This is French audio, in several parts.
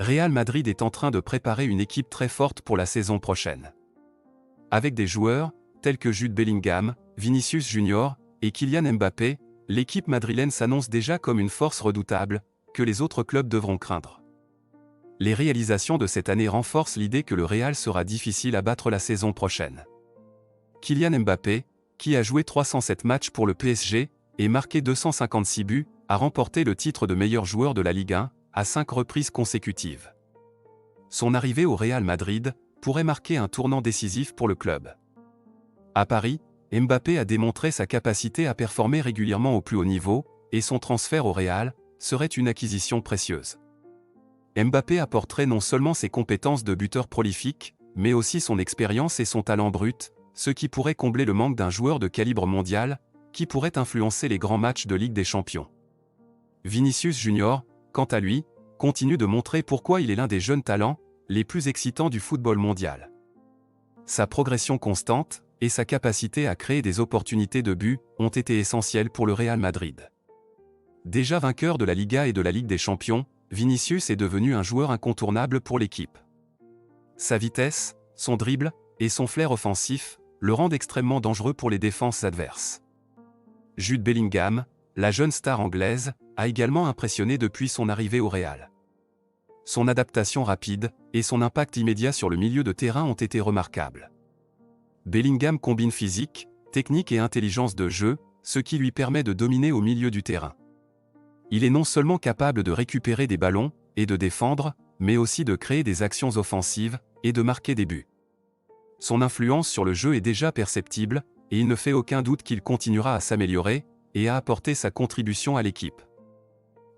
Real Madrid est en train de préparer une équipe très forte pour la saison prochaine. Avec des joueurs, tels que Jude Bellingham, Vinicius Junior et Kylian Mbappé, l'équipe madrilène s'annonce déjà comme une force redoutable, que les autres clubs devront craindre. Les réalisations de cette année renforcent l'idée que le Real sera difficile à battre la saison prochaine. Kylian Mbappé, qui a joué 307 matchs pour le PSG et marqué 256 buts, a remporté le titre de meilleur joueur de la Ligue 1 à 5 reprises consécutives. Son arrivée au Real Madrid pourrait marquer un tournant décisif pour le club. À Paris, Mbappé a démontré sa capacité à performer régulièrement au plus haut niveau, et son transfert au Real serait une acquisition précieuse. Mbappé apporterait non seulement ses compétences de buteur prolifique, mais aussi son expérience et son talent brut, ce qui pourrait combler le manque d'un joueur de calibre mondial, qui pourrait influencer les grands matchs de Ligue des Champions. Vinicius Junior, quant à lui, continue de montrer pourquoi il est l'un des jeunes talents les plus excitants du football mondial. Sa progression constante et sa capacité à créer des opportunités de but ont été essentielles pour le Real Madrid. Déjà vainqueur de la Liga et de la Ligue des Champions, Vinicius est devenu un joueur incontournable pour l'équipe. Sa vitesse, son dribble et son flair offensif le rendent extrêmement dangereux pour les défenses adverses. Jude Bellingham, la jeune star anglaise, a également impressionné depuis son arrivée au Real. Son adaptation rapide et son impact immédiat sur le milieu de terrain ont été remarquables. Bellingham combine physique, technique et intelligence de jeu, ce qui lui permet de dominer au milieu du terrain. Il est non seulement capable de récupérer des ballons et de défendre, mais aussi de créer des actions offensives et de marquer des buts. Son influence sur le jeu est déjà perceptible, et il ne fait aucun doute qu'il continuera à s'améliorer et à apporter sa contribution à l'équipe.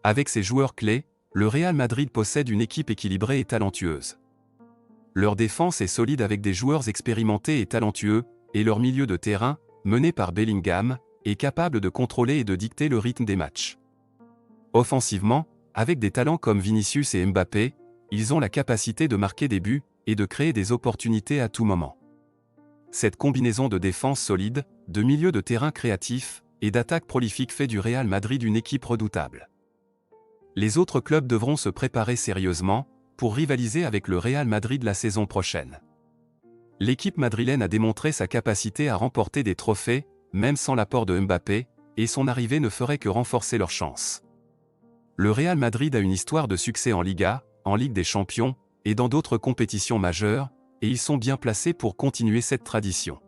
Avec ses joueurs clés, le Real Madrid possède une équipe équilibrée et talentueuse. Leur défense est solide avec des joueurs expérimentés et talentueux, et leur milieu de terrain, mené par Bellingham, est capable de contrôler et de dicter le rythme des matchs. Offensivement, avec des talents comme Vinicius et Mbappé, ils ont la capacité de marquer des buts et de créer des opportunités à tout moment. Cette combinaison de défense solide, de milieu de terrain créatif et d'attaque prolifique fait du Real Madrid une équipe redoutable. Les autres clubs devront se préparer sérieusement pour rivaliser avec le Real Madrid la saison prochaine. L'équipe madrilène a démontré sa capacité à remporter des trophées, même sans l'apport de Mbappé, et son arrivée ne ferait que renforcer leurs chances. Le Real Madrid a une histoire de succès en Liga, en Ligue des Champions, et dans d'autres compétitions majeures, et ils sont bien placés pour continuer cette tradition.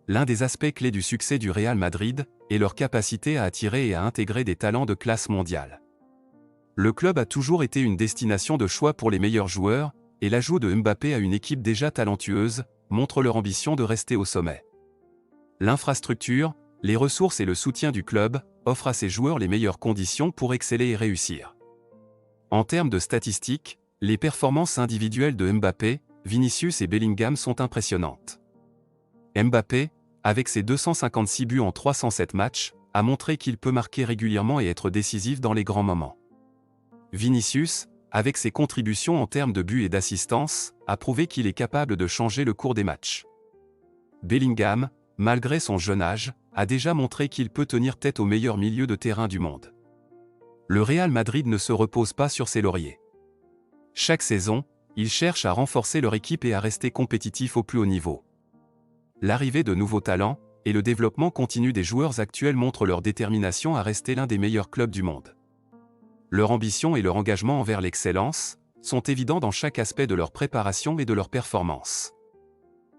L'un des aspects clés du succès du Real Madrid est leur capacité à attirer et à intégrer des talents de classe mondiale. Le club a toujours été une destination de choix pour les meilleurs joueurs, et l'ajout de Mbappé à une équipe déjà talentueuse montre leur ambition de rester au sommet. L'infrastructure, les ressources et le soutien du club offrent à ses joueurs les meilleures conditions pour exceller et réussir. En termes de statistiques, les performances individuelles de Mbappé, Vinicius et Bellingham sont impressionnantes. Mbappé, avec ses 256 buts en 307 matchs, a montré qu'il peut marquer régulièrement et être décisif dans les grands moments. Vinicius, avec ses contributions en termes de buts et d'assistance, a prouvé qu'il est capable de changer le cours des matchs. Bellingham, malgré son jeune âge, a déjà montré qu'il peut tenir tête au meilleur milieu de terrain du monde. Le Real Madrid ne se repose pas sur ses lauriers. Chaque saison, ils cherchent à renforcer leur équipe et à rester compétitifs au plus haut niveau. L'arrivée de nouveaux talents et le développement continu des joueurs actuels montrent leur détermination à rester l'un des meilleurs clubs du monde. Leur ambition et leur engagement envers l'excellence sont évidents dans chaque aspect de leur préparation et de leur performance.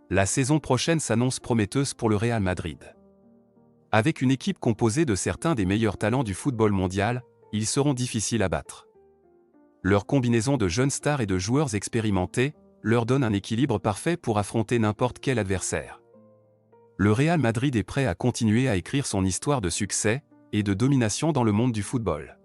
La saison prochaine s'annonce prometteuse pour le Real Madrid. Avec une équipe composée de certains des meilleurs talents du football mondial, ils seront difficiles à battre. Leur combinaison de jeunes stars et de joueurs expérimentés leur donne un équilibre parfait pour affronter n'importe quel adversaire. Le Real Madrid est prêt à continuer à écrire son histoire de succès et de domination dans le monde du football.